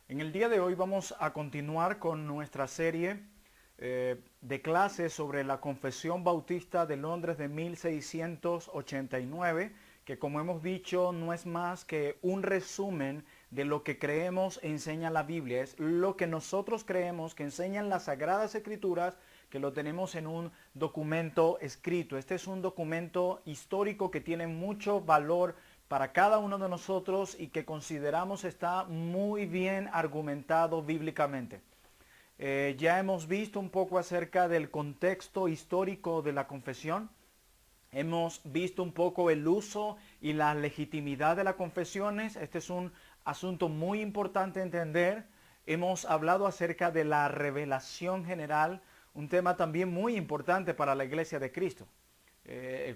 En el día de hoy vamos a continuar con nuestra serie de clases sobre la Confesión Bautista de Londres de 1689, que como hemos dicho no es más que un resumen de lo que creemos e enseña la Biblia. Es lo que nosotros creemos que enseñan las Sagradas Escrituras, que lo tenemos en un documento escrito. Este es un documento histórico que tiene mucho valor para cada uno de nosotros y que consideramos está muy bien argumentado bíblicamente. Ya hemos visto un poco acerca del contexto histórico de la confesión. Hemos visto un poco el uso y la legitimidad de las confesiones. Este es un asunto muy importante entender. Hemos hablado acerca de la revelación general, un tema también muy importante para la Iglesia de Cristo.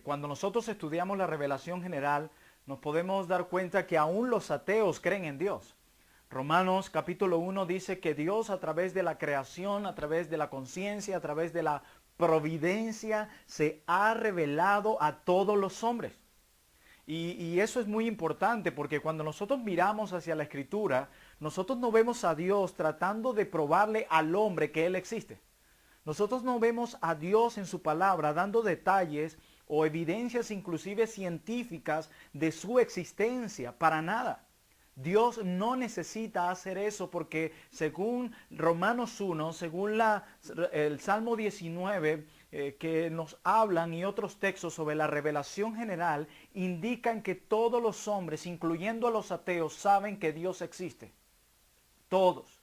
Cuando nosotros estudiamos la revelación general, nos podemos dar cuenta que aún los ateos creen en Dios. Romanos capítulo 1 dice que Dios a través de la creación, a través de la conciencia, a través de la providencia, se ha revelado a todos los hombres. Y eso es muy importante porque cuando nosotros miramos hacia la Escritura, nosotros no vemos a Dios tratando de probarle al hombre que Él existe. Nosotros no vemos a Dios en su palabra dando detalles o evidencias inclusive científicas de su existencia, para nada. Dios no necesita hacer eso porque según Romanos 1, según el Salmo 19, que nos hablan y otros textos sobre la revelación general, indican que todos los hombres, incluyendo a los ateos, saben que Dios existe. Todos.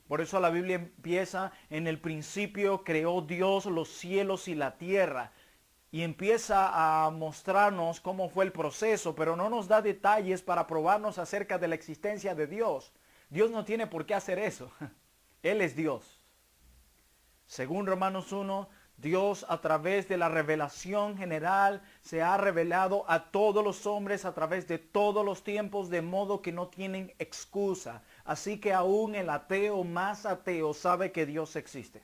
Por eso la Biblia empieza: en el principio creó Dios los cielos y la tierra. Y empieza a mostrarnos cómo fue el proceso, pero no nos da detalles para probarnos acerca de la existencia de Dios. Dios no tiene por qué hacer eso. Él es Dios. Según Romanos 1, Dios a través de la revelación general se ha revelado a todos los hombres a través de todos los tiempos, de modo que no tienen excusa. Así que aún el ateo más ateo sabe que Dios existe.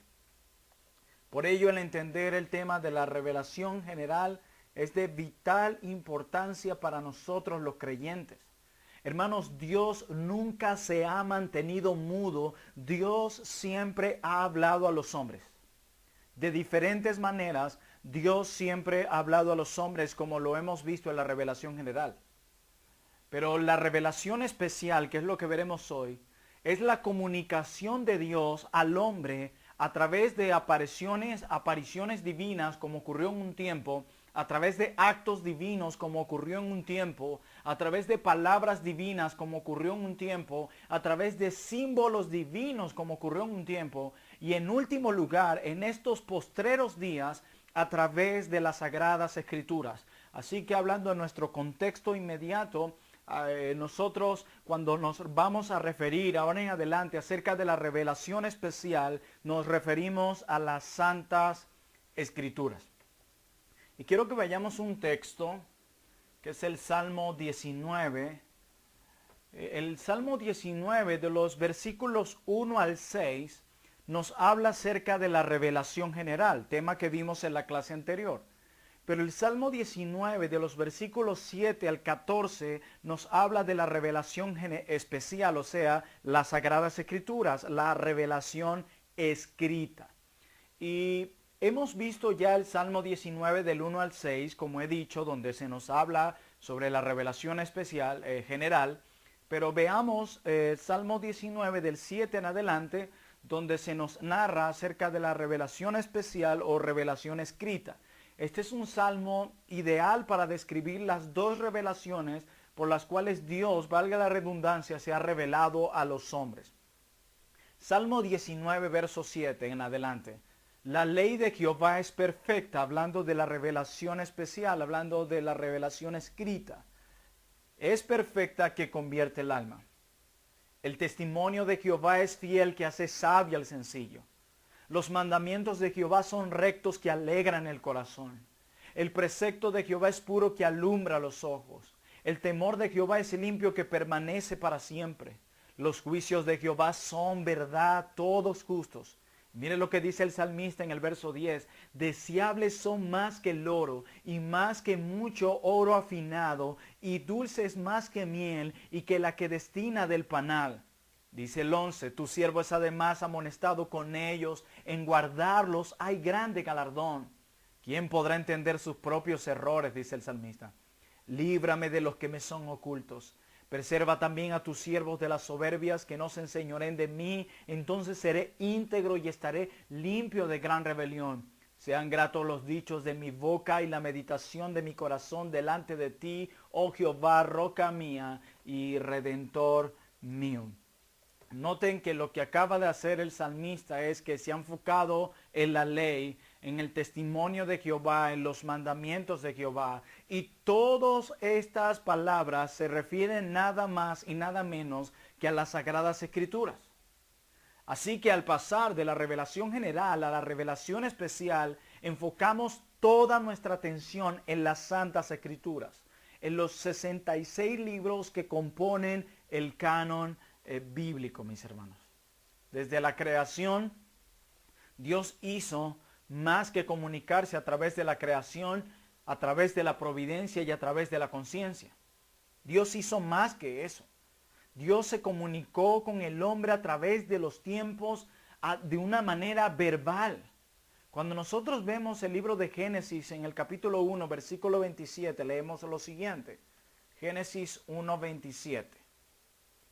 Por ello, el entender el tema de la revelación general es de vital importancia para nosotros los creyentes. Hermanos, Dios nunca se ha mantenido mudo. Dios siempre ha hablado a los hombres. De diferentes maneras, Dios siempre ha hablado a los hombres, como lo hemos visto en la revelación general. Pero la revelación especial, que es lo que veremos hoy, es la comunicación de Dios al hombre a través de apariciones divinas, como ocurrió en un tiempo, a través de actos divinos, como ocurrió en un tiempo, a través de palabras divinas, como ocurrió en un tiempo, a través de símbolos divinos, como ocurrió en un tiempo, y en último lugar, en estos postreros días, a través de las Sagradas Escrituras. Así que hablando de nuestro contexto inmediato, nosotros cuando nos vamos a referir ahora en adelante acerca de la revelación especial, nos referimos a las Santas Escrituras. Y quiero que vayamos a un texto que es el Salmo 19. El Salmo 19, de los versículos 1 al 6, nos habla acerca de la revelación general, tema que vimos en la clase anterior. Pero el Salmo 19, de los versículos 7 al 14, nos habla de la revelación especial, o sea, las Sagradas Escrituras, la revelación escrita. Y hemos visto ya el Salmo 19 del 1 al 6, como he dicho, donde se nos habla sobre la revelación especial, general. Pero veamos Salmo 19 del 7 en adelante, donde se nos narra acerca de la revelación especial o revelación escrita. Este es un salmo ideal para describir las dos revelaciones por las cuales Dios, valga la redundancia, se ha revelado a los hombres. Salmo 19, verso 7 en adelante. La ley de Jehová es perfecta, hablando de la revelación especial, hablando de la revelación escrita. Es perfecta que convierte el alma. El testimonio de Jehová es fiel, que hace sabio al sencillo. Los mandamientos de Jehová son rectos, que alegran el corazón. El precepto de Jehová es puro, que alumbra los ojos. El temor de Jehová es limpio, que permanece para siempre. Los juicios de Jehová son verdad, todos justos. Mire lo que dice el salmista en el verso 10. Deseables son más que el oro, y más que mucho oro afinado, y dulces más que miel, y que la que destina del panal. Dice el 11, tu siervo es además amonestado con ellos, en guardarlos hay grande galardón. ¿Quién podrá entender sus propios errores? Dice el salmista. Líbrame de los que me son ocultos. Preserva también a tus siervos de las soberbias, que no se enseñoren de mí. Entonces seré íntegro y estaré limpio de gran rebelión. Sean gratos los dichos de mi boca y la meditación de mi corazón delante de ti, oh Jehová, roca mía y redentor mío. Noten que lo que acaba de hacer el salmista es que se ha enfocado en la ley, en el testimonio de Jehová, en los mandamientos de Jehová. Y todas estas palabras se refieren nada más y nada menos que a las Sagradas Escrituras. Así que al pasar de la revelación general a la revelación especial, enfocamos toda nuestra atención en las Santas Escrituras, en los 66 libros que componen el canon bíblico, mis hermanos. Desde la creación, Dios hizo más que comunicarse a través de la creación, a través de la providencia y a través de la conciencia. Dios hizo más que eso. Dios se comunicó con el hombre a través de los tiempos de una manera verbal. Cuando nosotros vemos el libro de Génesis en el capítulo 1, versículo 27, leemos lo siguiente. Génesis 1, 27.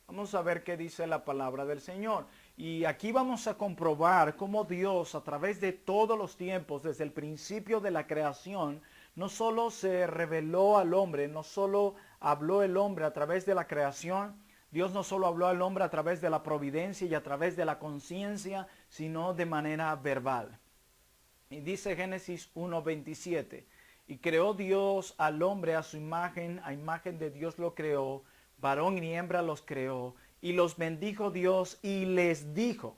Vamos a ver qué dice la palabra del Señor. Y aquí vamos a comprobar cómo Dios, a través de todos los tiempos, desde el principio de la creación, no solo se reveló al hombre, no solo habló el hombre a través de la creación, Dios no solo habló al hombre a través de la providencia y a través de la conciencia, sino de manera verbal. Y dice Génesis 1:27, y creó Dios al hombre a su imagen, a imagen de Dios lo creó, varón y hembra los creó, y los bendijo Dios y les dijo.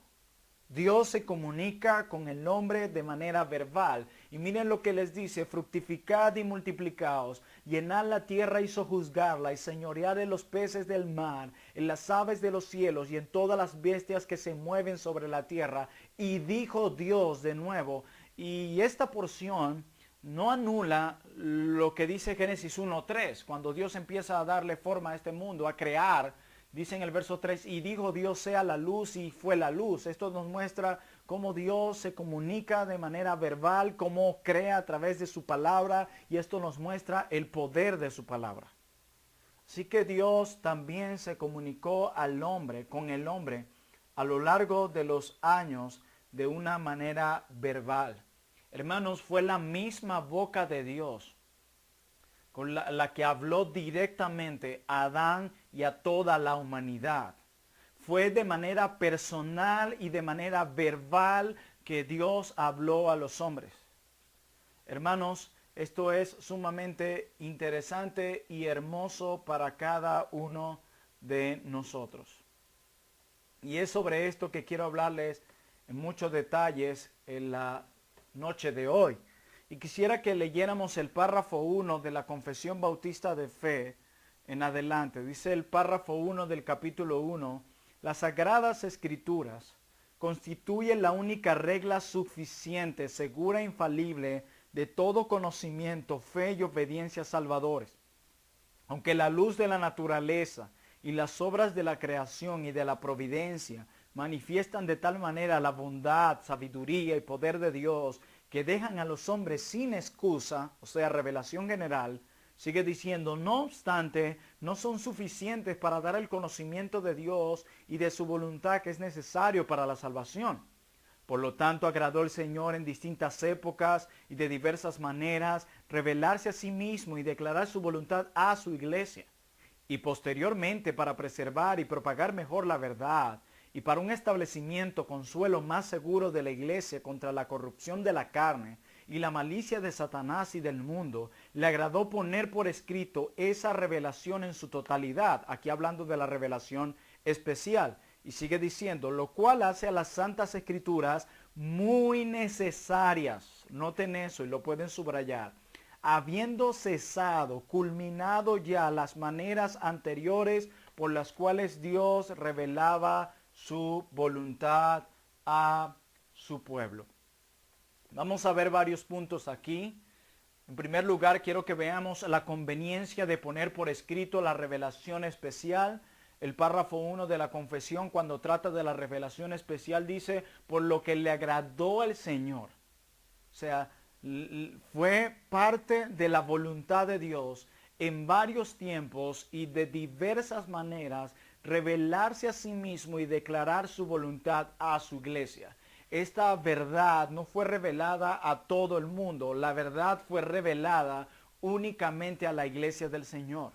Dios se comunica con el hombre de manera verbal. Y miren lo que les dice: fructificad y multiplicaos, llenad la tierra y sojuzgarla, y señoread en los peces del mar, en las aves de los cielos, y en todas las bestias que se mueven sobre la tierra. Y dijo Dios de nuevo. Y esta porción no anula lo que dice Génesis 1:3, cuando Dios empieza a darle forma a este mundo, a crear. Dice en el verso 3, y dijo Dios sea la luz, y fue la luz. Esto nos muestra cómo Dios se comunica de manera verbal, cómo crea a través de su palabra, y esto nos muestra el poder de su palabra. Así que Dios también se comunicó al hombre, con el hombre, a lo largo de los años de una manera verbal. Hermanos, fue la misma boca de Dios con la que habló directamente a Adán y a toda la humanidad. Fue de manera personal y de manera verbal que Dios habló a los hombres. Hermanos, esto es sumamente interesante y hermoso para cada uno de nosotros. Y es sobre esto que quiero hablarles en muchos detalles en la noche de hoy. Y quisiera que leyéramos el párrafo 1 de la Confesión Bautista de Fe en adelante. Dice el párrafo 1 del capítulo 1, las Sagradas Escrituras constituyen la única regla suficiente, segura e infalible de todo conocimiento, fe y obediencia salvadores. Aunque la luz de la naturaleza y las obras de la creación y de la providencia manifiestan de tal manera la bondad, sabiduría y poder de Dios, que dejan a los hombres sin excusa, o sea, revelación general, sigue diciendo, no obstante, no son suficientes para dar el conocimiento de Dios y de su voluntad que es necesario para la salvación. Por lo tanto, agradó el Señor en distintas épocas y de diversas maneras revelarse a sí mismo y declarar su voluntad a su iglesia. Y posteriormente, para preservar y propagar mejor la verdad, y para un establecimiento consuelo más seguro de la iglesia contra la corrupción de la carne y la malicia de Satanás y del mundo, le agradó poner por escrito esa revelación en su totalidad, aquí hablando de la revelación especial, y sigue diciendo, lo cual hace a las Santas Escrituras muy necesarias, noten eso y lo pueden subrayar, habiendo cesado, culminado ya las maneras anteriores por las cuales Dios revelaba su voluntad a su pueblo. Vamos a ver varios puntos aquí. En primer lugar, quiero que veamos la conveniencia de poner por escrito la revelación especial. El párrafo 1 de la confesión, cuando trata de la revelación especial, dice, por lo que le agradó al Señor. O sea, fue parte de la voluntad de Dios en varios tiempos y de diversas maneras revelarse a sí mismo y declarar su voluntad a su iglesia. Esta verdad no fue revelada a todo el mundo, la verdad fue revelada únicamente a la iglesia del Señor.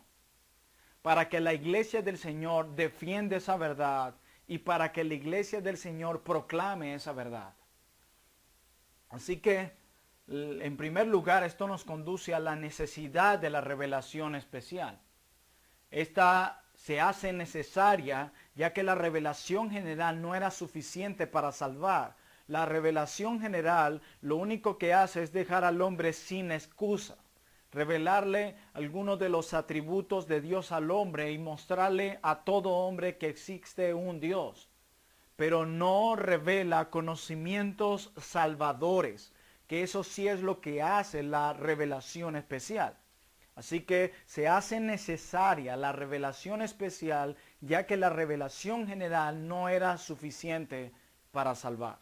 Para que la iglesia del Señor defienda esa verdad y para que la iglesia del Señor proclame esa verdad. Así que, en primer lugar, esto nos conduce a la necesidad de la revelación especial. Esta se hace necesaria ya que la revelación general no era suficiente para salvar. La revelación general lo único que hace es dejar al hombre sin excusa. Revelarle algunos de los atributos de Dios al hombre y mostrarle a todo hombre que existe un Dios. Pero no revela conocimientos salvadores, que eso sí es lo que hace la revelación especial. Así que se hace necesaria la revelación especial, ya que la revelación general no era suficiente para salvar.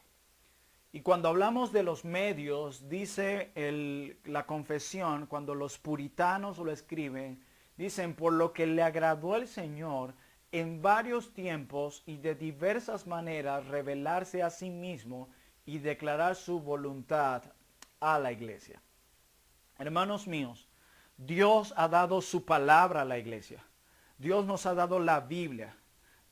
Y cuando hablamos de los medios, dice la confesión, cuando los puritanos lo escriben, dicen, por lo que le agradó al Señor en varios tiempos y de diversas maneras revelarse a sí mismo y declarar su voluntad a la iglesia. Hermanos míos, Dios ha dado su palabra a la iglesia. Dios nos ha dado la Biblia.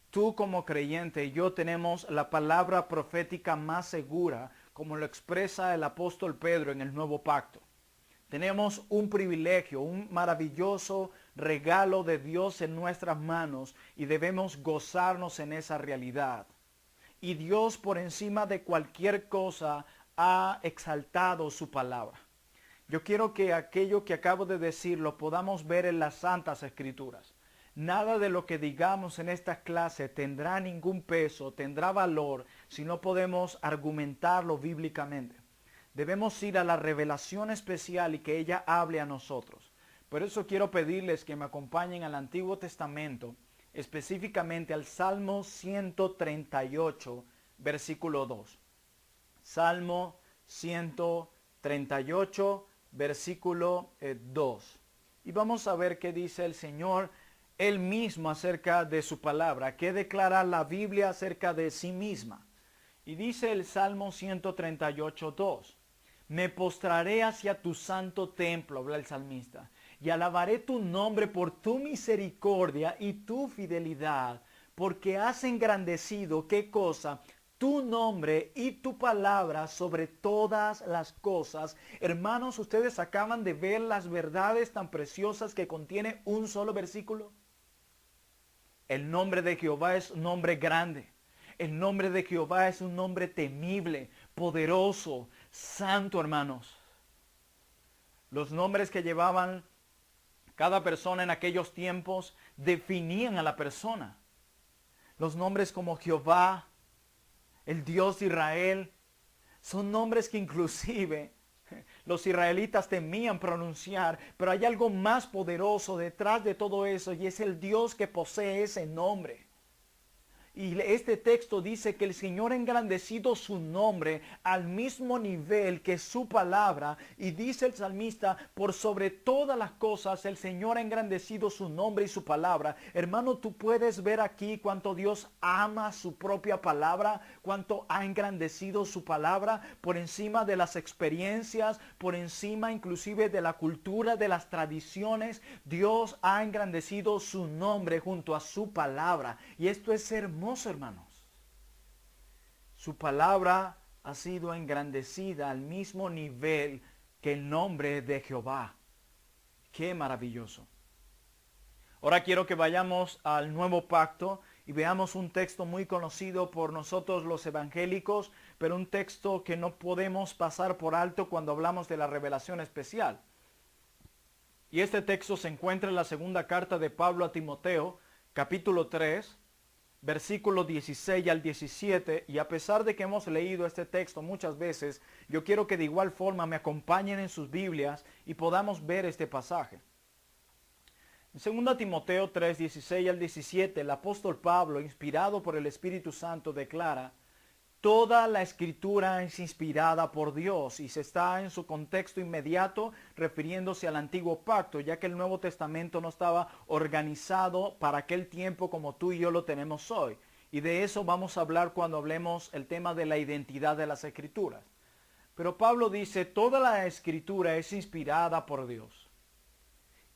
Tú como creyente y yo tenemos la palabra profética más segura, como lo expresa el apóstol Pedro en el Nuevo Pacto. Tenemos un privilegio, un maravilloso regalo de Dios en nuestras manos y debemos gozarnos en esa realidad. Y Dios por encima de cualquier cosa ha exaltado su palabra. Yo quiero que aquello que acabo de decir lo podamos ver en las Santas Escrituras. Nada de lo que digamos en esta clase tendrá ningún peso, tendrá valor, si no podemos argumentarlo bíblicamente. Debemos ir a la revelación especial y que ella hable a nosotros. Por eso quiero pedirles que me acompañen al Antiguo Testamento, específicamente al Salmo 138, versículo 2. Salmo 138, versículo 2. Y vamos a ver qué dice el Señor Él mismo acerca de su palabra, qué declara la Biblia acerca de sí misma. Y dice el Salmo 138, 2. Me postraré hacia tu santo templo, habla el salmista, y alabaré tu nombre por tu misericordia y tu fidelidad, porque has engrandecido, ¿qué cosa? Tu nombre y tu palabra sobre todas las cosas. Hermanos, ¿ustedes acaban de ver las verdades tan preciosas que contiene un solo versículo? El nombre de Jehová es un nombre grande. El nombre de Jehová es un nombre temible, poderoso, santo, hermanos. Los nombres que llevaban cada persona en aquellos tiempos definían a la persona. Los nombres como Jehová, el Dios de Israel, son nombres que inclusive los israelitas temían pronunciar, pero hay algo más poderoso detrás de todo eso y es el Dios que posee ese nombre. Y este texto dice que el Señor ha engrandecido su nombre al mismo nivel que su palabra. Y dice el salmista, por sobre todas las cosas el Señor ha engrandecido su nombre y su palabra. Hermano, tú puedes ver aquí cuánto Dios ama su propia palabra, cuánto ha engrandecido su palabra por encima de las experiencias, por encima inclusive de la cultura, de las tradiciones. Dios ha engrandecido su nombre junto a su palabra. Y esto es hermoso, hermanos. Su palabra ha sido engrandecida al mismo nivel que el nombre de Jehová. ¡Qué maravilloso! Ahora quiero que vayamos al Nuevo Pacto y veamos un texto muy conocido por nosotros los evangélicos, pero un texto que no podemos pasar por alto cuando hablamos de la revelación especial. Y este texto se encuentra en la segunda carta de Pablo a Timoteo, capítulo 3, versículo 16 al 17, y a pesar de que hemos leído este texto muchas veces, yo quiero que de igual forma me acompañen en sus Biblias y podamos ver este pasaje. En 2 Timoteo 3, 16 al 17, el apóstol Pablo, inspirado por el Espíritu Santo, declara: toda la escritura es inspirada por Dios, y se está en su contexto inmediato refiriéndose al antiguo pacto, ya que el Nuevo Testamento no estaba organizado para aquel tiempo como tú y yo lo tenemos hoy. Y de eso vamos a hablar cuando hablemos el tema de la identidad de las escrituras. Pero Pablo dice: toda la escritura es inspirada por Dios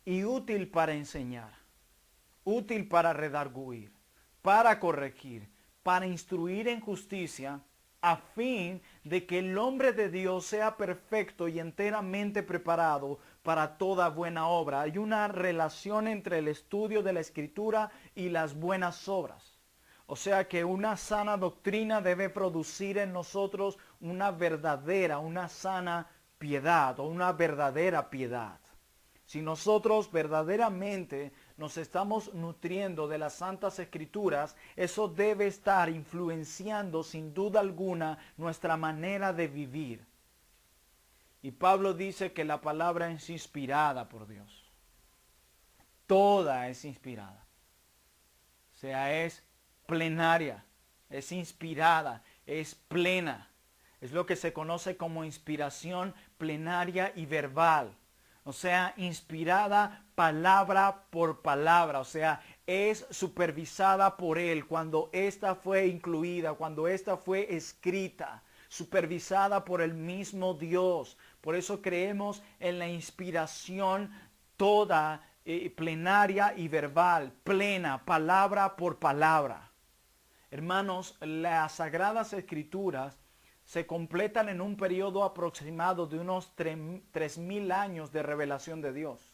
y útil para enseñar, útil para redarguir, para corregir, para instruir en justicia, a fin de que el hombre de Dios sea perfecto y enteramente preparado para toda buena obra. Hay una relación entre el estudio de la Escritura y las buenas obras. O sea que una sana doctrina debe producir en nosotros una verdadera, una sana piedad o una verdadera piedad. Si nosotros verdaderamente nos estamos nutriendo de las Santas Escrituras, eso debe estar influenciando sin duda alguna nuestra manera de vivir. Y Pablo dice que la palabra es inspirada por Dios. Toda es inspirada. O sea, es plenaria, es inspirada, es plena. Es lo que se conoce como inspiración plenaria y verbal. O sea, inspirada palabra por palabra, o sea, es supervisada por Él cuando ésta fue incluida, cuando ésta fue escrita, supervisada por el mismo Dios. Por eso creemos en la inspiración toda, plenaria y verbal, plena, palabra por palabra. Hermanos, las Sagradas Escrituras se completan en un periodo aproximado de unos 3,000 años de revelación de Dios.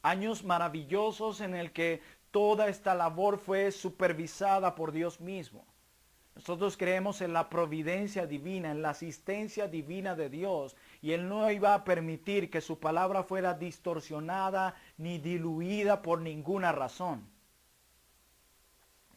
Años maravillosos en el que toda esta labor fue supervisada por Dios mismo. Nosotros creemos en la providencia divina, en la asistencia divina de Dios, y Él no iba a permitir que su palabra fuera distorsionada ni diluida por ninguna razón.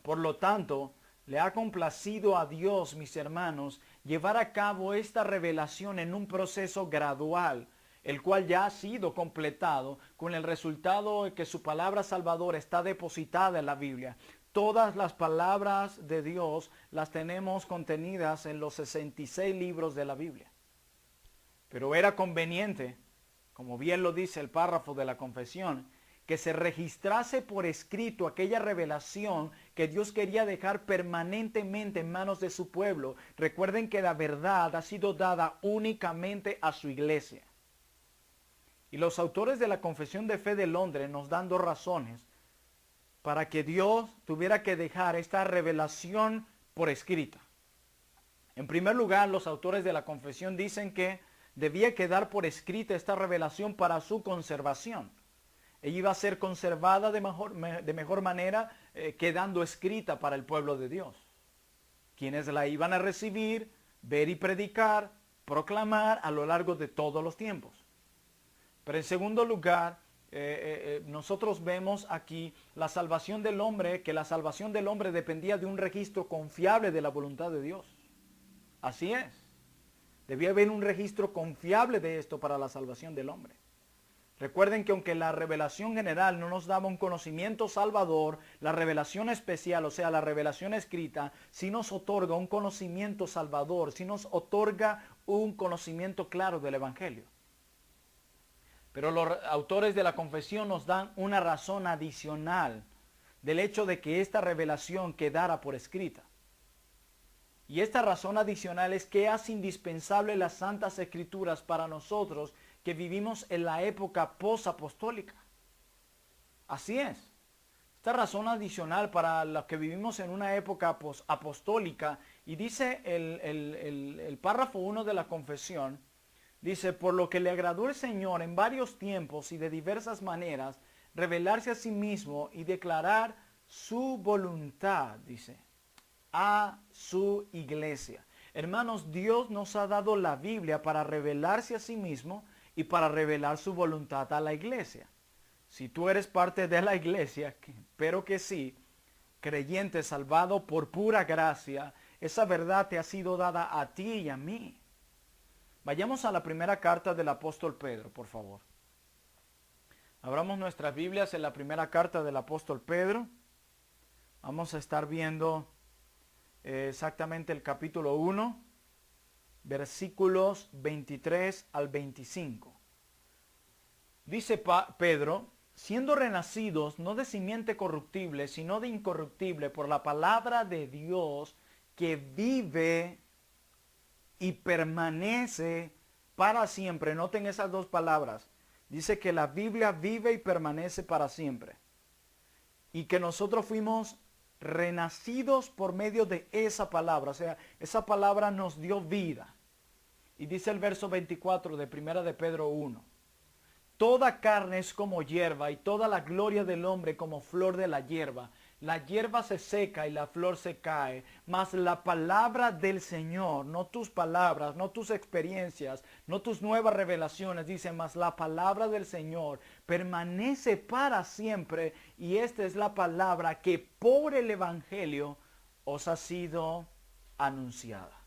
Por lo tanto, le ha complacido a Dios, mis hermanos, llevar a cabo esta revelación en un proceso gradual, el cual ya ha sido completado con el resultado de que su palabra salvadora está depositada en la Biblia. Todas las palabras de Dios las tenemos contenidas en los 66 libros de la Biblia. Pero era conveniente, como bien lo dice el párrafo de la confesión, que se registrase por escrito aquella revelación que Dios quería dejar permanentemente en manos de su pueblo. Recuerden que la verdad ha sido dada únicamente a su iglesia. Y los autores de la Confesión de Fe de Londres nos dan dos razones para que Dios tuviera que dejar esta revelación por escrita. En primer lugar, los autores de la Confesión dicen que debía quedar por escrita esta revelación para su conservación. Ella iba a ser conservada de mejor manera, quedando escrita para el pueblo de Dios. Quienes la iban a recibir, ver y predicar, proclamar a lo largo de todos los tiempos. Pero en segundo lugar, nosotros vemos aquí la salvación del hombre, que la salvación del hombre dependía de un registro confiable de la voluntad de Dios. Así es. Debía haber un registro confiable de esto para la salvación del hombre. Recuerden que aunque la revelación general no nos daba un conocimiento salvador, la revelación especial, o sea, la revelación escrita, sí nos otorga un conocimiento salvador, sí nos otorga un conocimiento claro del Evangelio. Pero los autores de la confesión nos dan una razón adicional del hecho de que esta revelación quedara por escrita. Y esta razón adicional es que hace indispensable las Santas Escrituras para nosotros que vivimos en la época posapostólica. Así es. Esta razón adicional para los que vivimos en una época apostólica, y dice el párrafo 1 de la confesión, dice: por lo que le agradó el Señor en varios tiempos y de diversas maneras revelarse a sí mismo y declarar su voluntad, dice, a su iglesia. Hermanos, Dios nos ha dado la Biblia para revelarse a sí mismo y para revelar su voluntad a la iglesia. Si tú eres parte de la iglesia, espero que sí, creyente, salvado por pura gracia, esa verdad te ha sido dada a ti y a mí. Vayamos a la primera carta del apóstol Pedro, por favor. Abramos nuestras Biblias en la primera carta del apóstol Pedro. Vamos a estar viendo exactamente el capítulo 1, versículos 23 al 25. Dice Pedro, siendo renacidos no de simiente corruptible, sino de incorruptible por la palabra de Dios que vive y permanece para siempre. Noten esas dos palabras. Dice que la Biblia vive y permanece para siempre. Y que nosotros fuimos renacidos por medio de esa palabra. O sea, esa palabra nos dio vida. Y dice el verso 24 de Primera de Pedro 1. Toda carne es como hierba y toda la gloria del hombre como flor de la hierba. La hierba se seca y la flor se cae, mas la palabra del Señor, no tus palabras, no tus experiencias, no tus nuevas revelaciones, dice, mas la palabra del Señor permanece para siempre, y esta es la palabra que por el Evangelio os ha sido anunciada.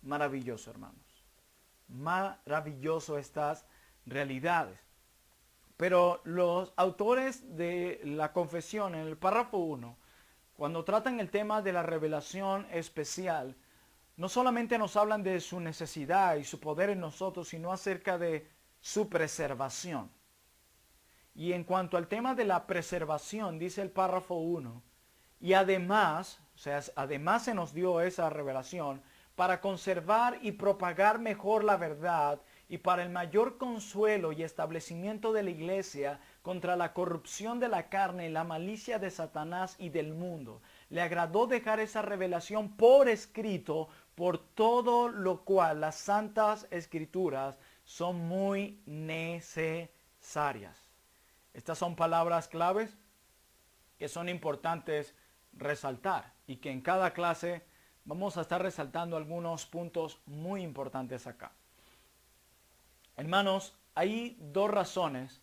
Maravilloso, hermanos. Maravilloso estas realidades. Pero los autores de la confesión, en el párrafo 1, cuando tratan el tema de la revelación especial, no solamente nos hablan de su necesidad y su poder en nosotros, sino acerca de su preservación. Y en cuanto al tema de la preservación, dice el párrafo 1, y además, o sea, además se nos dio esa revelación para conservar y propagar mejor la verdad, y para el mayor consuelo y establecimiento de la iglesia contra la corrupción de la carne y la malicia de Satanás y del mundo. Le agradó dejar esa revelación por escrito, por todo lo cual las santas escrituras son muy necesarias. Estas son palabras claves que son importantes resaltar y que en cada clase vamos a estar resaltando algunos puntos muy importantes acá. Hermanos, hay dos razones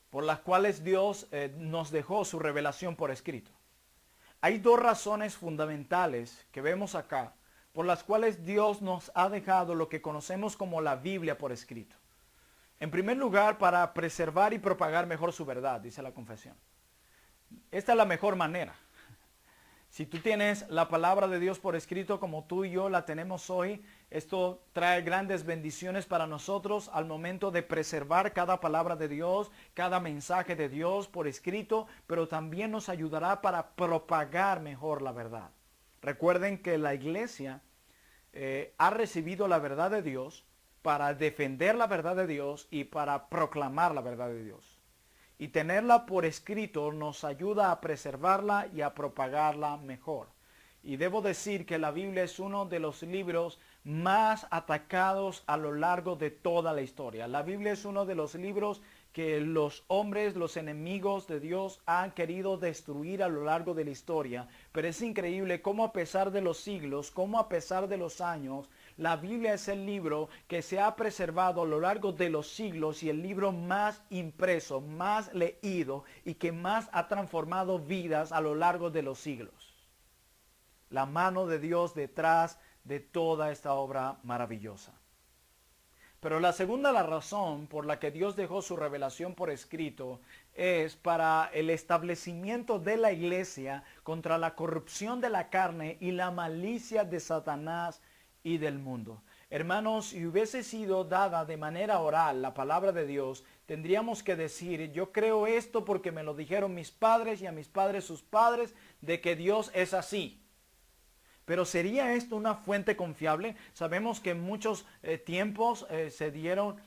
por las cuales Dios nos dejó su revelación por escrito. Hay dos razones fundamentales que vemos acá, por las cuales Dios nos ha dejado lo que conocemos como la Biblia por escrito. En primer lugar, para preservar y propagar mejor su verdad, dice la confesión. Esta es la mejor manera. Si tú tienes la palabra de Dios por escrito como tú y yo la tenemos hoy, esto trae grandes bendiciones para nosotros al momento de preservar cada palabra de Dios, cada mensaje de Dios por escrito, pero también nos ayudará para propagar mejor la verdad. Recuerden que la iglesia ha recibido la verdad de Dios para defender la verdad de Dios y para proclamar la verdad de Dios. Y tenerla por escrito nos ayuda a preservarla y a propagarla mejor. Y debo decir que la Biblia es uno de los libros más atacados a lo largo de toda la historia. La Biblia es uno de los libros que los hombres, los enemigos de Dios han querido destruir a lo largo de la historia. Pero es increíble cómo a pesar de los siglos, cómo a pesar de los años, la Biblia es el libro que se ha preservado a lo largo de los siglos y el libro más impreso, más leído y que más ha transformado vidas a lo largo de los siglos. La mano de Dios detrás de toda esta obra maravillosa. Pero la segunda razón por la que Dios dejó su revelación por escrito es para el establecimiento de la iglesia contra la corrupción de la carne y la malicia de Satanás y del mundo. Hermanos, si hubiese sido dada de manera oral la palabra de Dios, tendríamos que decir, yo creo esto porque me lo dijeron mis padres y a mis padres sus padres, de que Dios es así. Pero ¿sería esto una fuente confiable? Sabemos que en muchos tiempos se dieron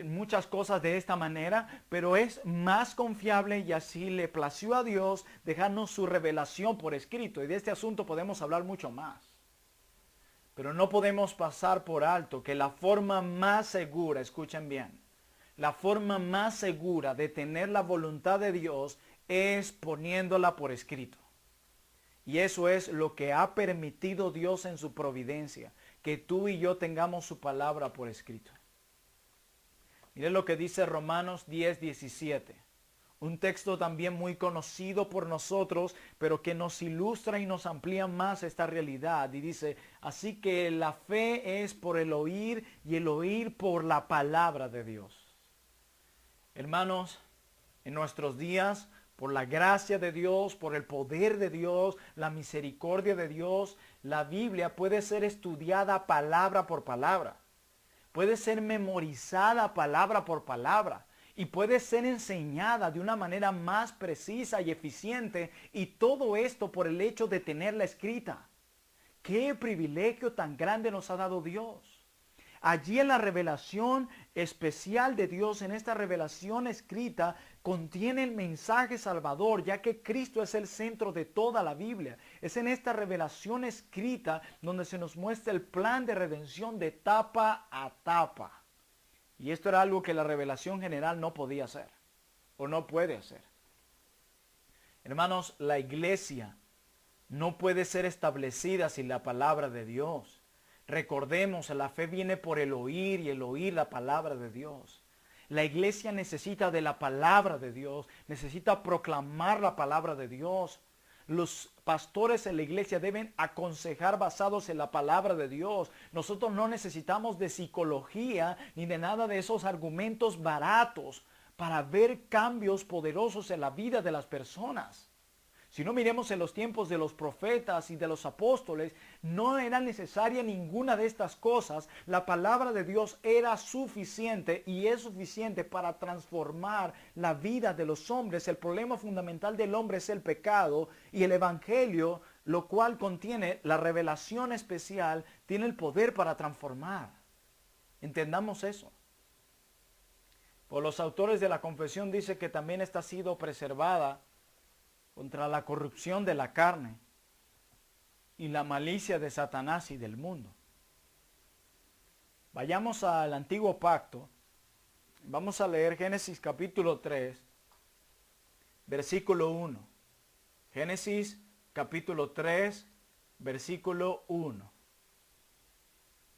muchas cosas de esta manera, pero es más confiable y así le plació a Dios dejarnos su revelación por escrito. Y de este asunto podemos hablar mucho más. Pero no podemos pasar por alto que la forma más segura, escuchen bien, la forma más segura de tener la voluntad de Dios es poniéndola por escrito. Y eso es lo que ha permitido Dios en su providencia, que tú y yo tengamos su palabra por escrito. Miren lo que dice Romanos 10:17. Un texto también muy conocido por nosotros, pero que nos ilustra y nos amplía más esta realidad. Y dice, así que la fe es por el oír y el oír por la palabra de Dios. Hermanos, En nuestros días, por la gracia de Dios, por el poder de Dios, la misericordia de Dios, la Biblia puede ser estudiada palabra por palabra. Puede ser memorizada palabra por palabra y puede ser enseñada de una manera más precisa y eficiente, y todo esto por el hecho de tenerla escrita. ¡Qué privilegio tan grande nos ha dado Dios! Allí en la revelación especial de Dios, en esta revelación escrita, contiene el mensaje salvador, ya que Cristo es el centro de toda la Biblia. Es en esta revelación escrita donde se nos muestra el plan de redención de tapa a tapa. Y esto era algo que la revelación general no podía hacer, o no puede hacer. Hermanos, la iglesia no puede ser establecida sin la palabra de Dios. Recordemos, la fe viene por el oír y el oír la palabra de Dios. La iglesia necesita de la palabra de Dios, necesita proclamar la palabra de Dios. Los pastores en la iglesia deben aconsejar basados en la palabra de Dios. Nosotros no necesitamos de psicología ni de nada de esos argumentos baratos para ver cambios poderosos en la vida de las personas. Si no, miremos en los tiempos de los profetas y de los apóstoles, no era necesaria ninguna de estas cosas. La palabra de Dios era suficiente y es suficiente para transformar la vida de los hombres. El problema fundamental del hombre es el pecado, y el evangelio, lo cual contiene la revelación especial, tiene el poder para transformar. Entendamos eso. Por los autores de la confesión dice que también esta ha sido preservada contra la corrupción de la carne y la malicia de Satanás y del mundo. Vayamos al Antiguo Pacto. Vamos a leer Génesis capítulo 3, versículo 1. Génesis capítulo 3, versículo 1.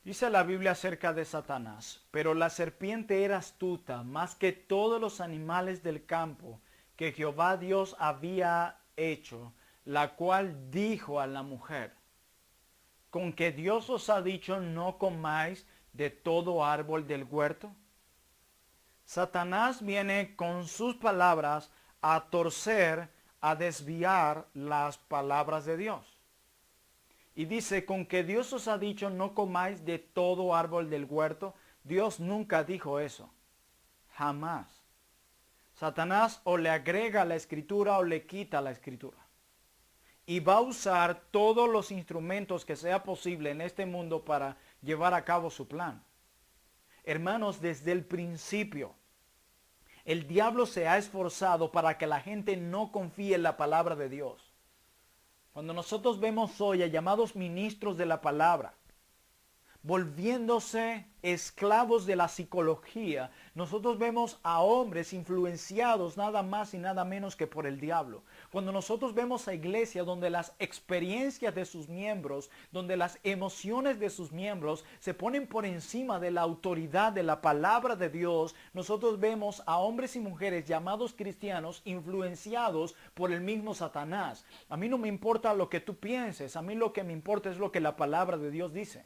Dice la Biblia acerca de Satanás: pero la serpiente era astuta más que todos los animales del campo que Jehová Dios había hecho, la cual dijo a la mujer: ¿con que Dios os ha dicho no comáis de todo árbol del huerto? Satanás viene con sus palabras a torcer, a desviar las palabras de Dios. Y dice: con que Dios os ha dicho no comáis de todo árbol del huerto. Dios nunca dijo eso. Jamás. Satanás o le agrega a la escritura o le quita la escritura. Y va a usar todos los instrumentos que sea posible en este mundo para llevar a cabo su plan. Hermanos, desde el principio, el diablo se ha esforzado para que la gente no confíe en la palabra de Dios. Cuando nosotros vemos hoy a llamados ministros de la palabra volviéndose esclavos de la psicología, nosotros vemos a hombres influenciados nada más y nada menos que por el diablo. Cuando nosotros vemos a iglesias donde las experiencias de sus miembros, donde las emociones de sus miembros se ponen por encima de la autoridad de la palabra de Dios, nosotros vemos a hombres y mujeres llamados cristianos influenciados por el mismo Satanás. A mí no me importa lo que tú pienses, a mí lo que me importa es lo que la palabra de Dios dice.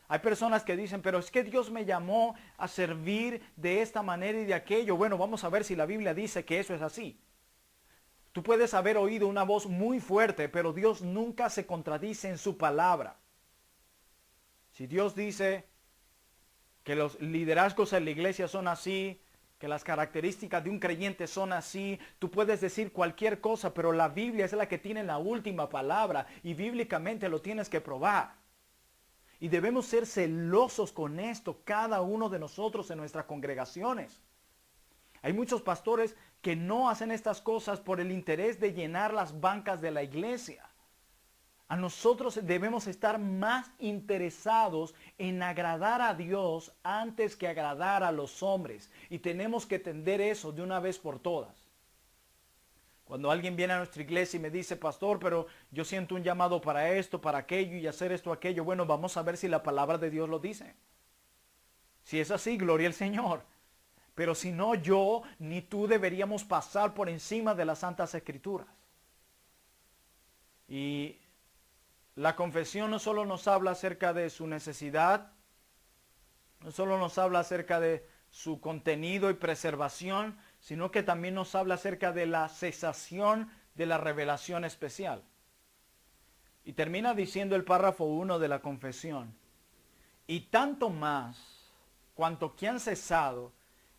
Hay personas que dicen: pero es que Dios me llamó a servir de esta manera y de aquello. Bueno, vamos a ver si la Biblia dice que eso es así. Tú puedes haber oído una voz muy fuerte, pero Dios nunca se contradice en su palabra. Si Dios dice que los liderazgos en la iglesia son así, que las características de un creyente son así, tú puedes decir cualquier cosa, pero la Biblia es la que tiene la última palabra y bíblicamente lo tienes que probar. Y debemos ser celosos con esto, cada uno de nosotros en nuestras congregaciones. Hay muchos pastores que no hacen estas cosas por el interés de llenar las bancas de la iglesia. A nosotros debemos estar más interesados en agradar a Dios antes que agradar a los hombres. Y tenemos que entender eso de una vez por todas. Cuando alguien viene a nuestra iglesia y me dice: pastor, pero yo siento un llamado para esto, para aquello y hacer esto, aquello. Bueno, vamos a ver si la palabra de Dios lo dice. Si es así, gloria al Señor. Pero si no, yo ni tú deberíamos pasar por encima de las Santas Escrituras. Y la confesión no solo nos habla acerca de su necesidad, no solo nos habla acerca de su contenido y preservación, sino que también nos habla acerca de la cesación de la revelación especial. Y termina diciendo el párrafo 1 de la confesión: y tanto más, cuanto que han cesado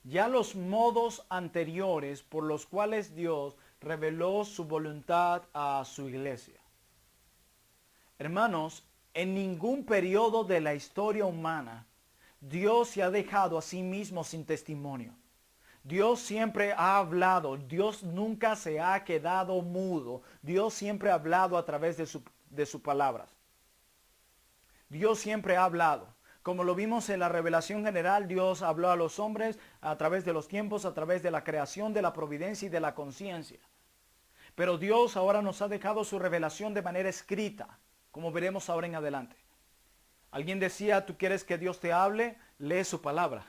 ya los modos anteriores por los cuales Dios reveló su voluntad a su iglesia. Hermanos, en ningún periodo de la historia humana Dios se ha dejado a sí mismo sin testimonio. Dios siempre ha hablado, Dios nunca se ha quedado mudo, Dios siempre ha hablado a través de sus palabras. Dios siempre ha hablado. Como lo vimos en la revelación general, Dios habló a los hombres a través de los tiempos, a través de la creación, de la providencia y de la conciencia. Pero Dios ahora nos ha dejado su revelación de manera escrita, como veremos ahora en adelante. Alguien decía: ¿tú quieres que Dios te hable? Lee su palabra.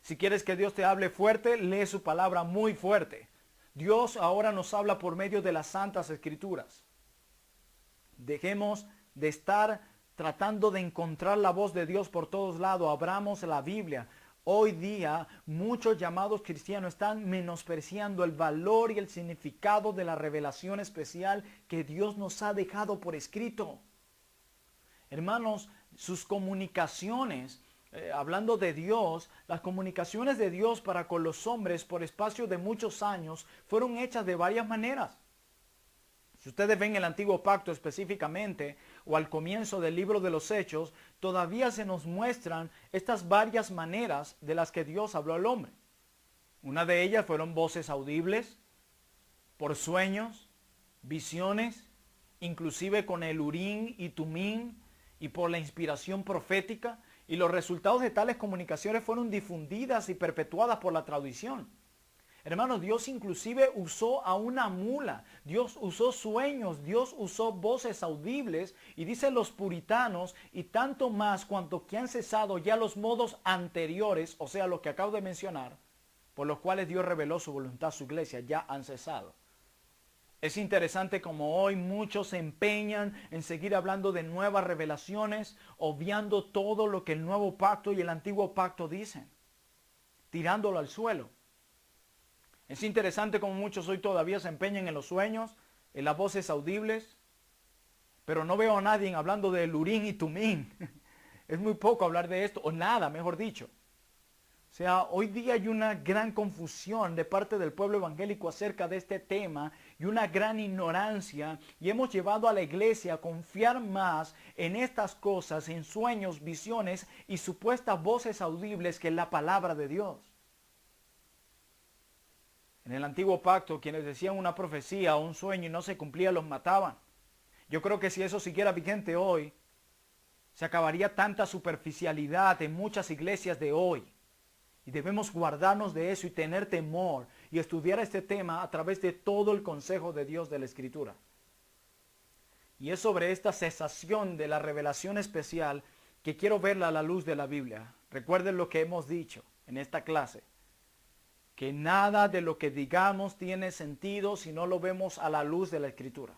Si quieres que Dios te hable fuerte, lee su palabra muy fuerte. Dios ahora nos habla por medio de las Santas Escrituras. Dejemos de estar tratando de encontrar la voz de Dios por todos lados. Abramos la Biblia. Hoy día muchos llamados cristianos están menospreciando el valor y el significado de la revelación especial que Dios nos ha dejado por escrito. Hermanos, sus comunicaciones, hablando de Dios, las comunicaciones de Dios para con los hombres por espacio de muchos años fueron hechas de varias maneras. Si ustedes ven el Antiguo Pacto específicamente, o al comienzo del libro de los Hechos, todavía se nos muestran estas varias maneras de las que Dios habló al hombre. Una de ellas fueron voces audibles, por sueños, visiones, inclusive con el Urim y Tumim, y por la inspiración profética, y los resultados de tales comunicaciones fueron difundidas y perpetuadas por la tradición. Hermanos, Dios inclusive usó a una mula, Dios usó sueños, Dios usó voces audibles, y dicen los puritanos: y tanto más cuanto que han cesado ya los modos anteriores, o sea, lo que acabo de mencionar, por los cuales Dios reveló su voluntad a su iglesia, ya han cesado. Es interesante como hoy muchos se empeñan en seguir hablando de nuevas revelaciones, obviando todo lo que el nuevo pacto y el antiguo pacto dicen, tirándolo al suelo. Es interesante como muchos hoy todavía se empeñan en los sueños, en las voces audibles, pero no veo a nadie hablando de Urim y Tumim. Es muy poco hablar de esto, o nada, mejor dicho. O sea, hoy día hay una gran confusión de parte del pueblo evangélico acerca de este tema, y una gran ignorancia, y hemos llevado a la iglesia a confiar más en estas cosas, en sueños, visiones y supuestas voces audibles, que en la palabra de Dios. En el antiguo pacto, quienes decían una profecía o un sueño y no se cumplía, los mataban. Yo creo que si eso siguiera vigente hoy, se acabaría tanta superficialidad en muchas iglesias de hoy. Y debemos guardarnos de eso y tener temor y estudiar este tema a través de todo el consejo de Dios de la Escritura. Y es sobre esta cesación de la revelación especial que quiero verla a la luz de la Biblia. Recuerden lo que hemos dicho en esta clase, que nada de lo que digamos tiene sentido si no lo vemos a la luz de la Escritura.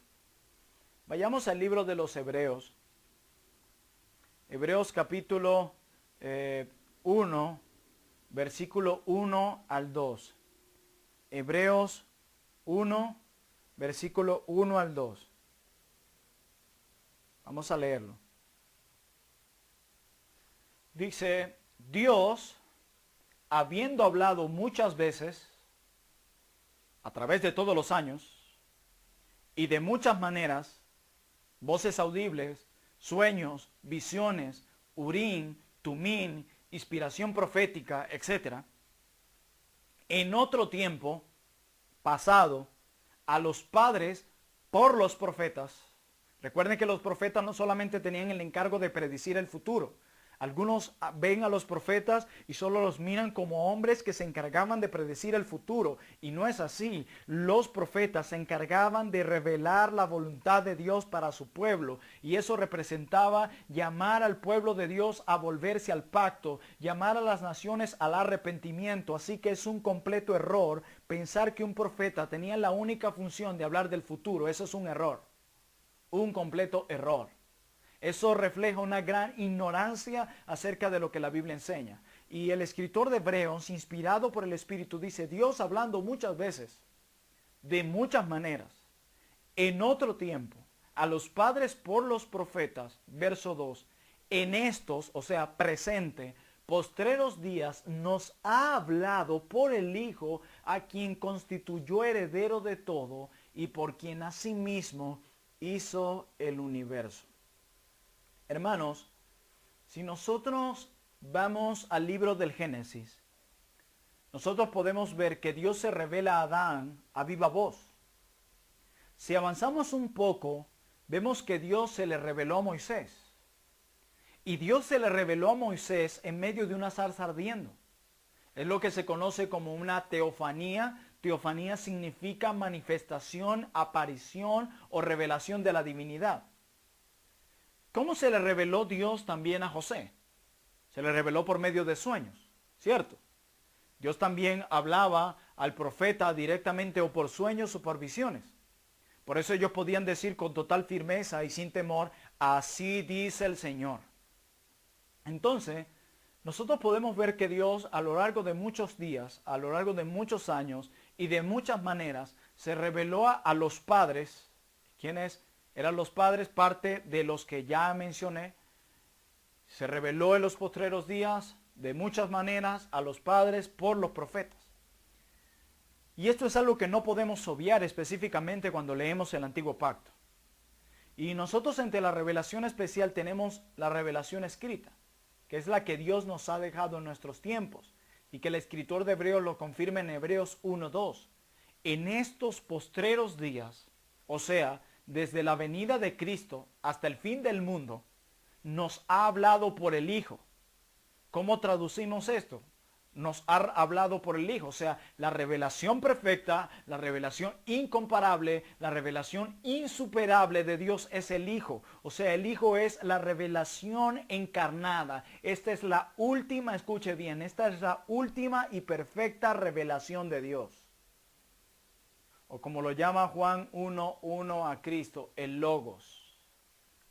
Vayamos al libro de los Hebreos. Hebreos capítulo 1, versículo 1 al 2. Hebreos 1, versículo 1 al 2. Vamos a leerlo. Dice: Dios, habiendo hablado muchas veces, a través de todos los años, y de muchas maneras, voces audibles, sueños, visiones, Urim, Tumim, inspiración profética, etc., en otro tiempo pasado, a los padres por los profetas. Recuerden que los profetas no solamente tenían el encargo de predecir el futuro. Algunos ven a los profetas y solo los miran como hombres que se encargaban de predecir el futuro. Y no es así. Los profetas se encargaban de revelar la voluntad de Dios para su pueblo. Y eso representaba llamar al pueblo de Dios a volverse al pacto, llamar a las naciones al arrepentimiento. Así que es un completo error pensar que un profeta tenía la única función de hablar del futuro. Eso es un error. Un completo error. Eso refleja una gran ignorancia acerca de lo que la Biblia enseña. Y el escritor de Hebreos, inspirado por el Espíritu, dice, Dios hablando muchas veces, de muchas maneras, en otro tiempo, a los padres por los profetas, verso 2, en estos, o sea, presente, postreros días, nos ha hablado por el Hijo, a quien constituyó heredero de todo y por quien asimismo hizo el universo. Hermanos, si nosotros vamos al libro del Génesis, nosotros podemos ver que Dios se revela a Adán a viva voz. Si avanzamos un poco, vemos que Dios se le reveló a Moisés. Y Dios se le reveló a Moisés en medio de una zarza ardiendo. Es lo que se conoce como una teofanía. Teofanía significa manifestación, aparición o revelación de la divinidad. ¿Cómo se le reveló Dios también a José? Se le reveló por medio de sueños, ¿cierto? Dios también hablaba al profeta directamente o por sueños o por visiones. Por eso ellos podían decir con total firmeza y sin temor, así dice el Señor. Entonces, nosotros podemos ver que Dios a lo largo de muchos días, a lo largo de muchos años y de muchas maneras, se reveló a los padres. ¿Quiénes eran los padres? Parte de los que ya mencioné. Se reveló en los postreros días de muchas maneras a los padres por los profetas. Y esto es algo que no podemos obviar específicamente cuando leemos el Antiguo Pacto. Y nosotros entre la revelación especial tenemos la revelación escrita, que es la que Dios nos ha dejado en nuestros tiempos, y que el escritor de Hebreos lo confirma en Hebreos 1:2. En estos postreros días, o sea, desde la venida de Cristo hasta el fin del mundo, nos ha hablado por el Hijo. ¿Cómo traducimos esto? Nos ha hablado por el Hijo, o sea, la revelación perfecta, la revelación incomparable, la revelación insuperable de Dios es el Hijo. O sea, el Hijo es la revelación encarnada. Esta es la última, escuche bien, esta es la última y perfecta revelación de Dios. O como lo llama Juan 1:1 a Cristo, el Logos.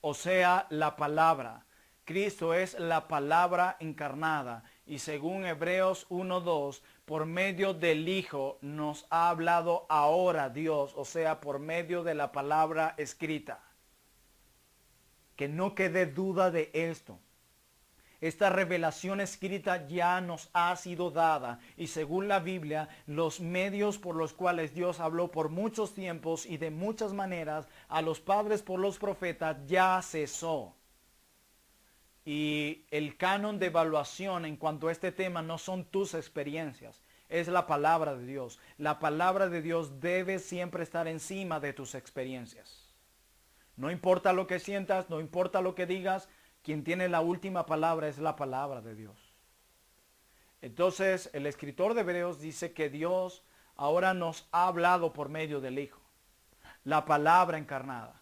O sea, la palabra. Cristo es la palabra encarnada. Y según Hebreos 1:2, por medio del Hijo nos ha hablado ahora Dios, o sea, por medio de la palabra escrita. Que no quede duda de esto. Esta revelación escrita ya nos ha sido dada y según la Biblia, los medios por los cuales Dios habló por muchos tiempos y de muchas maneras a los padres por los profetas ya cesó. Y el canon de evaluación en cuanto a este tema no son tus experiencias, es la palabra de Dios. La palabra de Dios debe siempre estar encima de tus experiencias. No importa lo que sientas, no importa lo que digas, quien tiene la última palabra es la palabra de Dios. Entonces, el escritor de Hebreos dice que Dios ahora nos ha hablado por medio del Hijo, la palabra encarnada.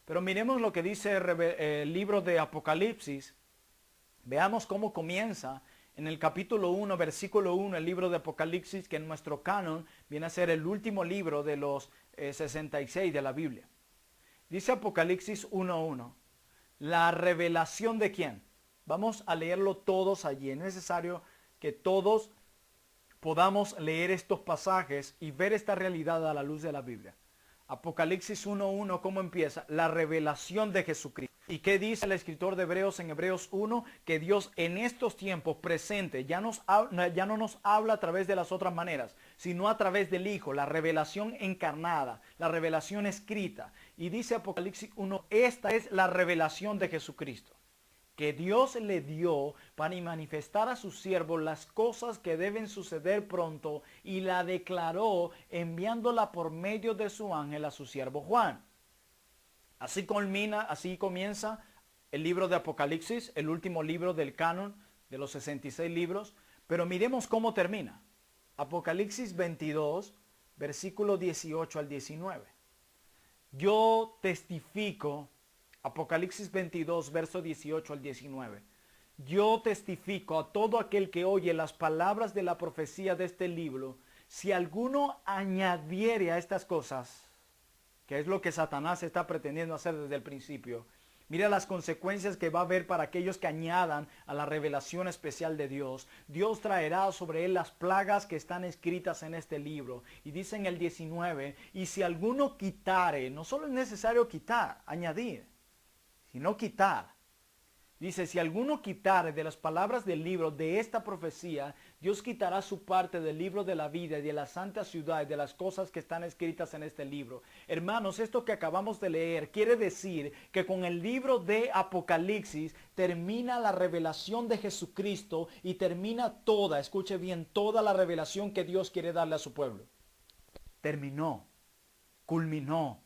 Pero miremos lo que dice el libro de Apocalipsis. Veamos cómo comienza en el capítulo 1, versículo 1, el libro de Apocalipsis, que en nuestro canon viene a ser el último libro de los 66 de la Biblia. Dice Apocalipsis 1:1, la revelación de quién. Vamos a leerlo todos allí. Es necesario que todos podamos leer estos pasajes y ver esta realidad a la luz de la Biblia. Apocalipsis 1:1, ¿cómo empieza? La revelación de Jesucristo. ¿Y qué dice el escritor de Hebreos en Hebreos 1? Que Dios en estos tiempos presentes ya no nos habla a través de las otras maneras, sino a través del Hijo, la revelación encarnada, la revelación escrita. Y dice Apocalipsis 1, esta es la revelación de Jesucristo, que Dios le dio para manifestar a sus siervos las cosas que deben suceder pronto y la declaró enviándola por medio de su ángel a su siervo Juan. Así comienza el libro de Apocalipsis, el último libro del canon de los 66 libros, pero miremos cómo termina. Apocalipsis 22, versículo 18 al 19. Yo testifico, Apocalipsis 22, verso 18 al 19. Yo testifico a todo aquel que oye las palabras de la profecía de este libro, si alguno añadiere a estas cosas, que es lo que Satanás está pretendiendo hacer desde el principio, Mira las consecuencias que va a haber para aquellos que añadan a la revelación especial de Dios. Dios traerá sobre él las plagas que están escritas en este libro. Y dice en el 19, y si alguno quitare, no solo es necesario quitar, añadir, sino quitar. Dice, si alguno quitare de las palabras del libro de esta profecía, Dios quitará su parte del libro de la vida y de la santa ciudad y de las cosas que están escritas en este libro. Hermanos, esto que acabamos de leer quiere decir que con el libro de Apocalipsis termina la revelación de Jesucristo y termina toda, escuche bien, toda la revelación que Dios quiere darle a su pueblo. Terminó, culminó.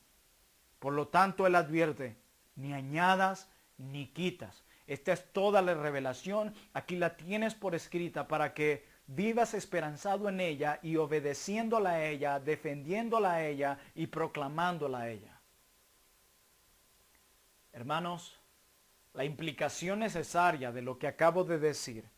Por lo tanto, Él advierte, ni añadas ni quitas. Esta es toda la revelación. Aquí la tienes por escrita para que vivas esperanzado en ella y obedeciéndola a ella, defendiéndola a ella y proclamándola a ella. Hermanos, la implicación necesaria de lo que acabo de decir,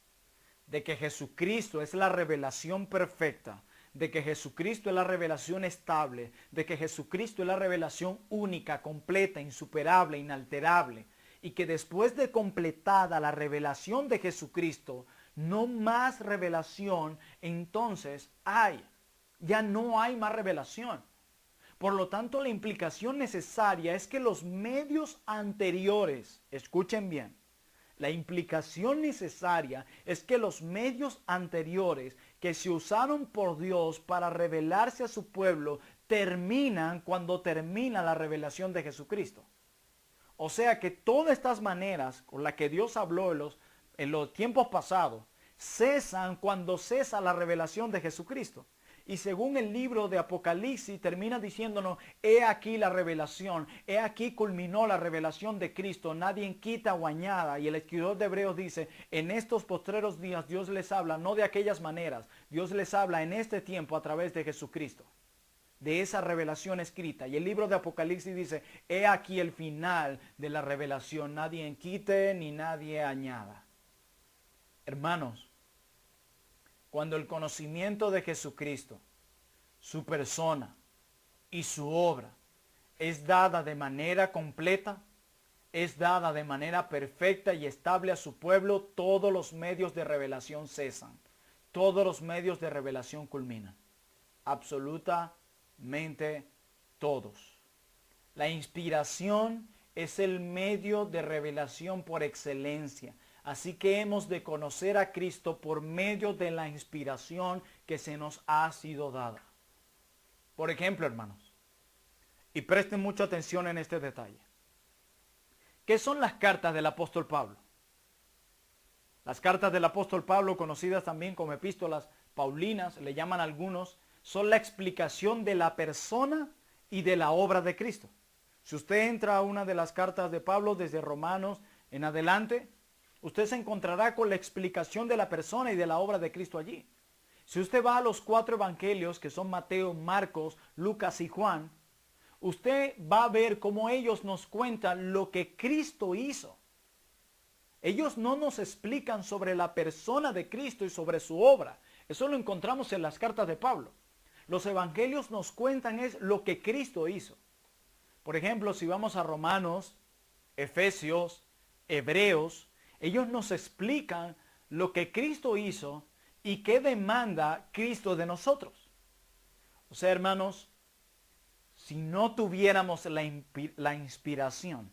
de que Jesucristo es la revelación perfecta, de que Jesucristo es la revelación estable, de que Jesucristo es la revelación única, completa, insuperable, inalterable, y que después de completada la revelación de Jesucristo, no más revelación, entonces ya no hay más revelación. Por lo tanto, la implicación necesaria es que los medios anteriores, escuchen bien, la implicación necesaria es que los medios anteriores que se usaron por Dios para revelarse a su pueblo terminan cuando termina la revelación de Jesucristo. O sea que todas estas maneras con las que Dios habló en los tiempos pasados cesan cuando cesa la revelación de Jesucristo. Y según el libro de Apocalipsis termina diciéndonos, he aquí la revelación, he aquí culminó la revelación de Cristo, nadie quita o añada. Y el escritor de Hebreos dice, en estos postreros días Dios les habla no de aquellas maneras, Dios les habla en este tiempo a través de Jesucristo, de esa revelación escrita. Y el libro de Apocalipsis dice, he aquí el final de la revelación, nadie quite ni nadie añada. Hermanos, cuando el conocimiento de Jesucristo, su persona y su obra es dada de manera completa, es dada de manera perfecta y estable a su pueblo, todos los medios de revelación cesan, todos los medios de revelación culminan, absolutamente todos. La inspiración es el medio de revelación por excelencia. Así que hemos de conocer a Cristo por medio de la inspiración que se nos ha sido dada. Por ejemplo, hermanos, y presten mucha atención en este detalle. ¿Qué son las cartas del apóstol Pablo? Las cartas del apóstol Pablo, conocidas también como epístolas paulinas, le llaman algunos, son la explicación de la persona y de la obra de Cristo. Si usted entra a una de las cartas de Pablo desde Romanos en adelante, usted se encontrará con la explicación de la persona y de la obra de Cristo allí. Si usted va a los 4 evangelios, que son Mateo, Marcos, Lucas y Juan, usted va a ver cómo ellos nos cuentan lo que Cristo hizo. Ellos no nos explican sobre la persona de Cristo y sobre su obra. Eso lo encontramos en las cartas de Pablo. Los evangelios nos cuentan es lo que Cristo hizo. Por ejemplo, si vamos a Romanos, Efesios, Hebreos, ellos nos explican lo que Cristo hizo y qué demanda Cristo de nosotros. O sea, hermanos, si no tuviéramos la inspiración,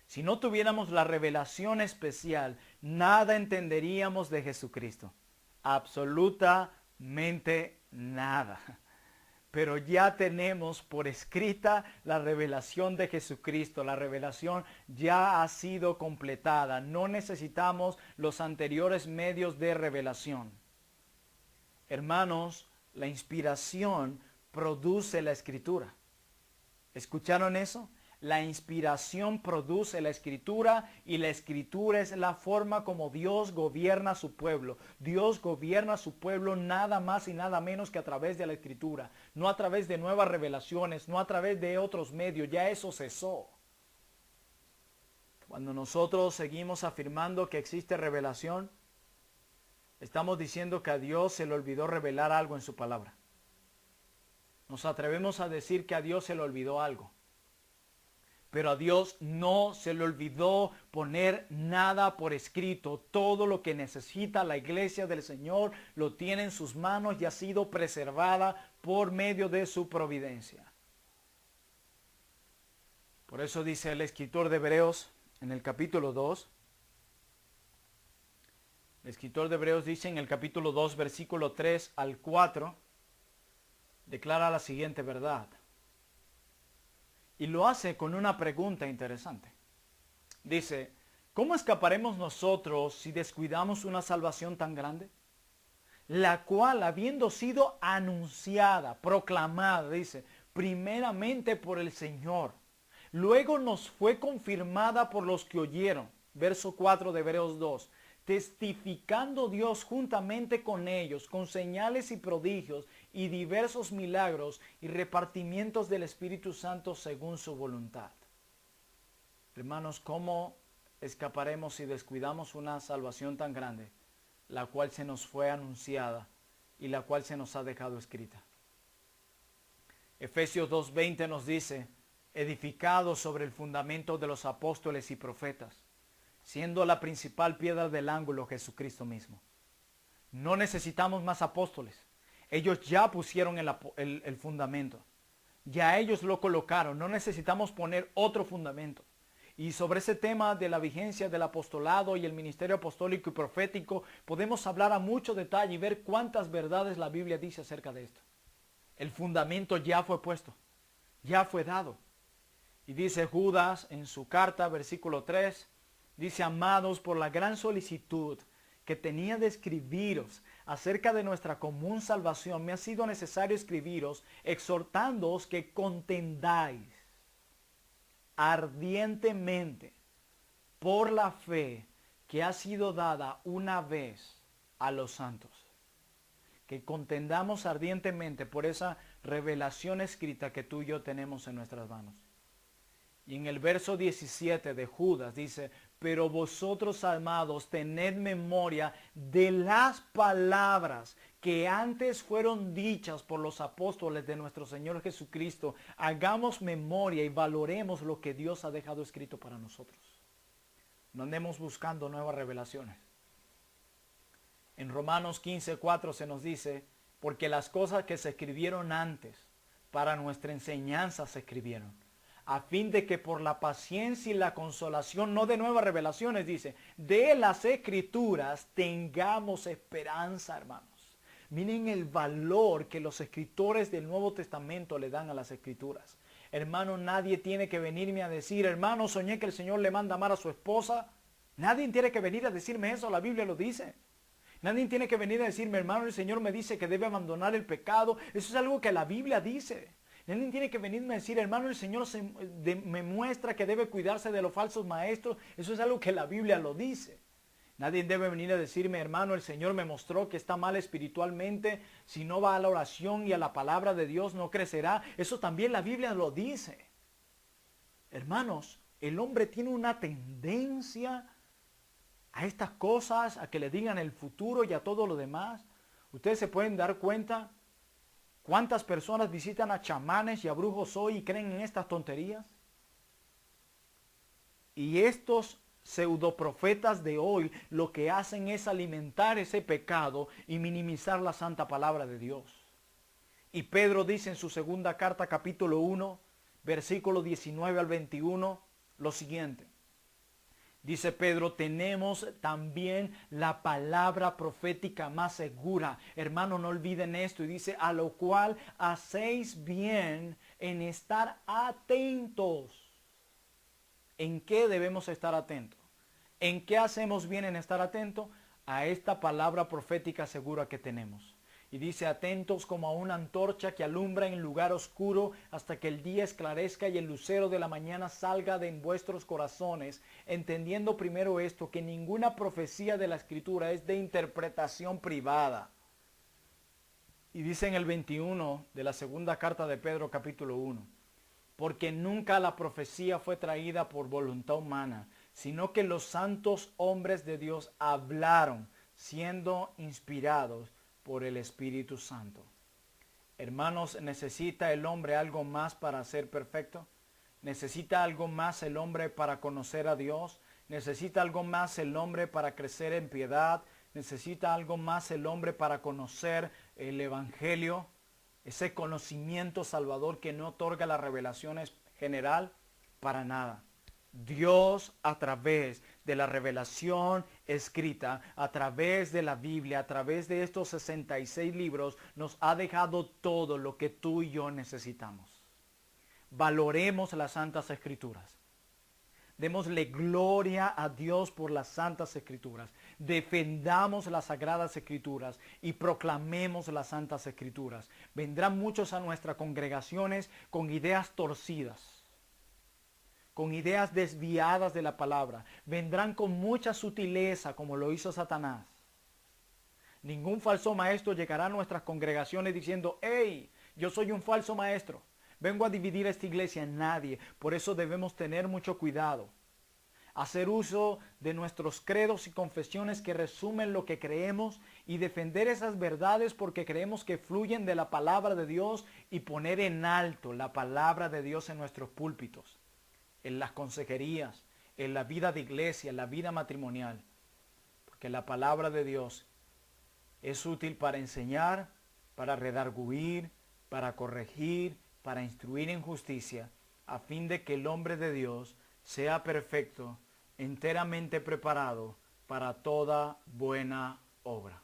si no tuviéramos la revelación especial, nada entenderíamos de Jesucristo. Absolutamente nada. Pero ya tenemos por escrita la revelación de Jesucristo. La revelación ya ha sido completada. No necesitamos los anteriores medios de revelación. Hermanos, la inspiración produce la escritura. ¿Escucharon eso? La inspiración produce la escritura y la escritura es la forma como Dios gobierna a su pueblo. Dios gobierna a su pueblo nada más y nada menos que a través de la escritura. No a través de nuevas revelaciones, no a través de otros medios. Ya eso cesó. Cuando nosotros seguimos afirmando que existe revelación, estamos diciendo que a Dios se le olvidó revelar algo en su palabra. Nos atrevemos a decir que a Dios se le olvidó algo. Pero a Dios no se le olvidó poner nada por escrito. Todo lo que necesita la iglesia del Señor lo tiene en sus manos y ha sido preservada por medio de su providencia. Por eso dice el escritor de Hebreos en el capítulo 2. El escritor de Hebreos dice en el capítulo 2, versículo 3 al 4, declara la siguiente verdad. Y lo hace con una pregunta interesante. Dice, ¿cómo escaparemos nosotros si descuidamos una salvación tan grande? La cual, habiendo sido anunciada, proclamada, dice, primeramente por el Señor, luego nos fue confirmada por los que oyeron. Verso 4 de Hebreos 2. Testificando Dios juntamente con ellos, con señales y prodigios y diversos milagros y repartimientos del Espíritu Santo según su voluntad. Hermanos, ¿cómo escaparemos si descuidamos una salvación tan grande, la cual se nos fue anunciada y la cual se nos ha dejado escrita? Efesios 2:20 nos dice, edificados sobre el fundamento de los apóstoles y profetas, siendo la principal piedra del ángulo Jesucristo mismo. No necesitamos más apóstoles. Ellos ya pusieron el fundamento. Ya ellos lo colocaron. No necesitamos poner otro fundamento. Y sobre ese tema de la vigencia del apostolado y el ministerio apostólico y profético, podemos hablar a mucho detalle y ver cuántas verdades la Biblia dice acerca de esto. El fundamento ya fue puesto. Ya fue dado. Y dice Judas en su carta, versículo 3, dice, amados, por la gran solicitud que tenía de escribiros acerca de nuestra común salvación, me ha sido necesario escribiros, exhortándoos que contendáis ardientemente por la fe que ha sido dada una vez a los santos. Que contendamos ardientemente por esa revelación escrita que tú y yo tenemos en nuestras manos. Y en el verso 17 de Judas dice, pero vosotros, amados, tened memoria de las palabras que antes fueron dichas por los apóstoles de nuestro Señor Jesucristo. Hagamos memoria y valoremos lo que Dios ha dejado escrito para nosotros. No andemos buscando nuevas revelaciones. En Romanos 15:4 se nos dice, porque las cosas que se escribieron antes para nuestra enseñanza se escribieron, a fin de que por la paciencia y la consolación, no de nuevas revelaciones, dice, de las escrituras tengamos esperanza, hermanos. Miren el valor que los escritores del Nuevo Testamento le dan a las escrituras. Hermano, nadie tiene que venirme a decir, hermano, soñé que el Señor le manda amar a su esposa. Nadie tiene que venir a decirme eso, la Biblia lo dice. Nadie tiene que venir a decirme, hermano, el Señor me dice que debe abandonar el pecado. Eso es algo que la Biblia dice. Nadie tiene que venirme a decir, hermano, el Señor me muestra que debe cuidarse de los falsos maestros. Eso es algo que la Biblia lo dice. Nadie debe venir a decirme, hermano, el Señor me mostró que está mal espiritualmente. Si no va a la oración y a la palabra de Dios no crecerá. Eso también la Biblia lo dice. Hermanos, el hombre tiene una tendencia a estas cosas, a que le digan el futuro y a todo lo demás. Ustedes se pueden dar cuenta cuántas personas visitan a chamanes y a brujos hoy y creen en estas tonterías. Y estos pseudoprofetas de hoy lo que hacen es alimentar ese pecado y minimizar la santa palabra de Dios. Y Pedro dice en su segunda carta, capítulo 1, versículo 19 al 21, lo siguiente. Dice Pedro, tenemos también la palabra profética más segura. Hermano, no olviden esto. Y dice, a lo cual hacéis bien en estar atentos. ¿En qué debemos estar atentos? ¿En qué hacemos bien en estar atentos? A esta palabra profética segura que tenemos. Y dice, atentos como a una antorcha que alumbra en lugar oscuro hasta que el día esclarezca y el lucero de la mañana salga de en vuestros corazones, entendiendo primero esto, que ninguna profecía de la Escritura es de interpretación privada. Y dice en el 21 de la segunda carta de Pedro, capítulo 1, porque nunca la profecía fue traída por voluntad humana, sino que los santos hombres de Dios hablaron, siendo inspirados por el Espíritu Santo. Hermanos, ¿necesita el hombre algo más para ser perfecto? ¿Necesita algo más el hombre para conocer a Dios? ¿Necesita algo más el hombre para crecer en piedad? ¿Necesita algo más el hombre para conocer el Evangelio? Ese conocimiento salvador que no otorga la revelación general, para nada. Dios, a través de la revelación escrita, a través de la Biblia, a través de estos 66 libros, nos ha dejado todo lo que tú y yo necesitamos. Valoremos las Santas Escrituras. Démosle gloria a Dios por las Santas Escrituras. Defendamos las Sagradas Escrituras y proclamemos las Santas Escrituras. Vendrán muchos a nuestras congregaciones con ideas torcidas, con ideas desviadas de la palabra. Vendrán con mucha sutileza, como lo hizo Satanás. Ningún falso maestro llegará a nuestras congregaciones diciendo: hey, yo soy un falso maestro, vengo a dividir esta iglesia. Nadie. Por eso debemos tener mucho cuidado. Hacer uso de nuestros credos y confesiones que resumen lo que creemos y defender esas verdades porque creemos que fluyen de la palabra de Dios, y poner en alto la palabra de Dios en nuestros púlpitos, en las consejerías, en la vida de iglesia, en la vida matrimonial. Porque la palabra de Dios es útil para enseñar, para redarguir, para corregir, para instruir en justicia, a fin de que el hombre de Dios sea perfecto, enteramente preparado para toda buena obra.